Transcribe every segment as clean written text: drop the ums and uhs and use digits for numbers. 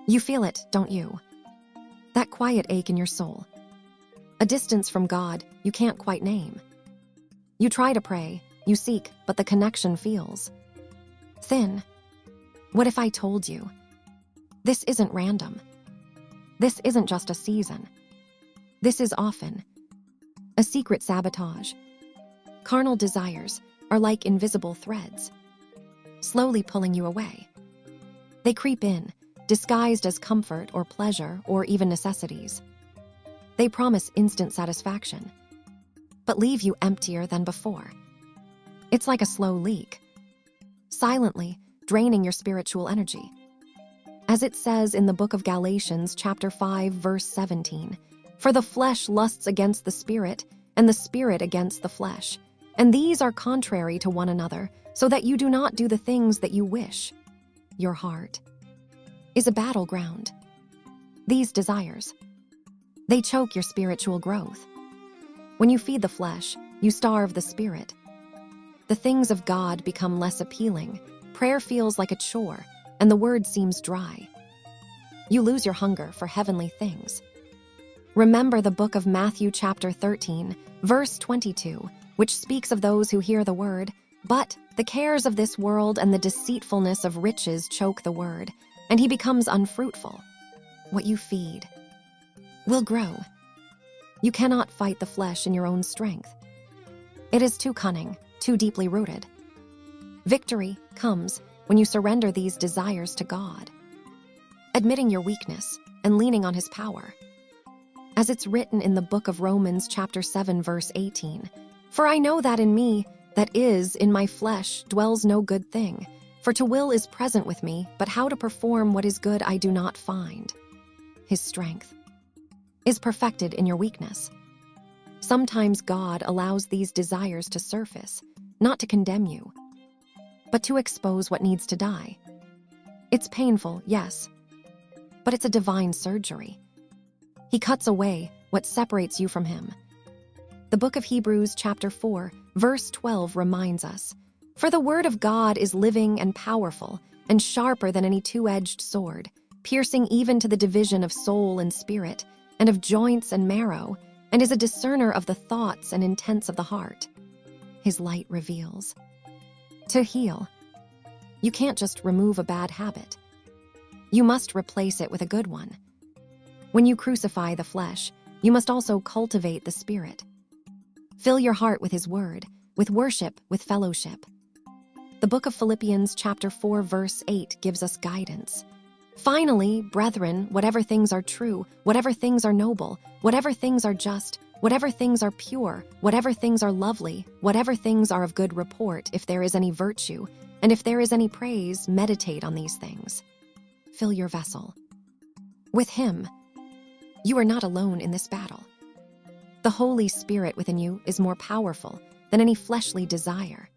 You feel it, don't you? That quiet ache in your soul. A distance from God you can't quite name. You try to pray, you seek, but the connection feels thin. What if I told you? This isn't random. This isn't just a season. This is often a secret sabotage. Carnal desires are like invisible threads, slowly pulling you away. They creep in, disguised as comfort or pleasure or even necessities. They promise instant satisfaction, but leave you emptier than before. It's like a slow leak, silently draining your spiritual energy. As it says in the book of Galatians, chapter 5, verse 17, "For the flesh lusts against the spirit, and the spirit against the flesh. And these are contrary to one another, so that you do not do the things that you wish." Your heart is a battleground. These desires, they choke your spiritual growth. When you feed the flesh, you starve the spirit. The things of God become less appealing, prayer feels like a chore, and the word seems dry. You lose your hunger for heavenly things. Remember the book of Matthew chapter 13, verse 22, which speaks of those who hear the word, but the cares of this world and the deceitfulness of riches choke the word, and he becomes unfruitful. What you feed will grow. You cannot fight the flesh in your own strength. It is too cunning, too deeply rooted. Victory comes when you surrender these desires to God, admitting your weakness and leaning on his power. As it's written in the book of Romans chapter 7, verse 18, "For I know that in me, that is, in my flesh, dwells no good thing. For to will is present with me, but how to perform what is good I do not find." His strength is perfected in your weakness. Sometimes God allows these desires to surface, not to condemn you, but to expose what needs to die. It's painful, yes, but it's a divine surgery. He cuts away what separates you from him. The book of Hebrews chapter 4, verse 12 reminds us, "For the word of God is living and powerful, and sharper than any two-edged sword, piercing even to the division of soul and spirit, and of joints and marrow, and is a discerner of the thoughts and intents of the heart." His light reveals. To heal, you can't just remove a bad habit. You must replace it with a good one. When you crucify the flesh, you must also cultivate the spirit. Fill your heart with his word, with worship, with fellowship. The book of Philippians chapter 4, verse 8 gives us guidance. "Finally, brethren, whatever things are true, whatever things are noble, whatever things are just, whatever things are pure, whatever things are lovely, whatever things are of good report, if there is any virtue, and if there is any praise, meditate on these things." Fill your vessel with him. You are not alone in this battle. The Holy Spirit within you is more powerful than any fleshly desire.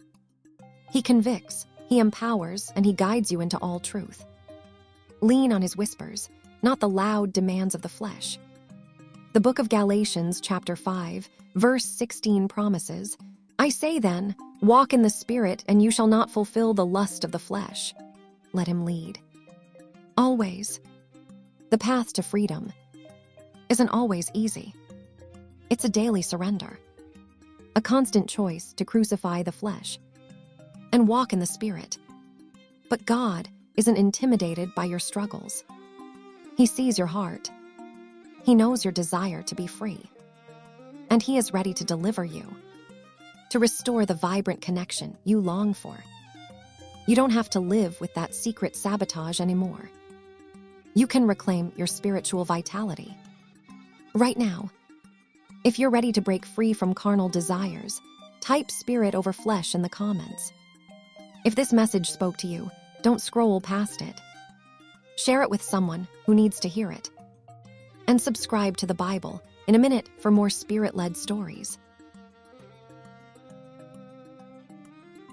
He convicts, he empowers, and he guides you into all truth. Lean on his whispers, not the loud demands of the flesh. The book of Galatians chapter 5, verse 16 promises, "I say then, walk in the Spirit, and you shall not fulfill the lust of the flesh." Let him lead. Always. The path to freedom isn't always easy. It's a daily surrender, a constant choice to crucify the flesh and walk in the Spirit. But God isn't intimidated by your struggles. He sees your heart. He knows your desire to be free. And he is ready to deliver you, to restore the vibrant connection you long for. You don't have to live with that secret sabotage anymore. You can reclaim your spiritual vitality. Right now, if you're ready to break free from carnal desires, type spirit over flesh in the comments. If this message spoke to you, don't scroll past it. Share it with someone who needs to hear it. And subscribe to the Bible in a minute for more spirit-led stories.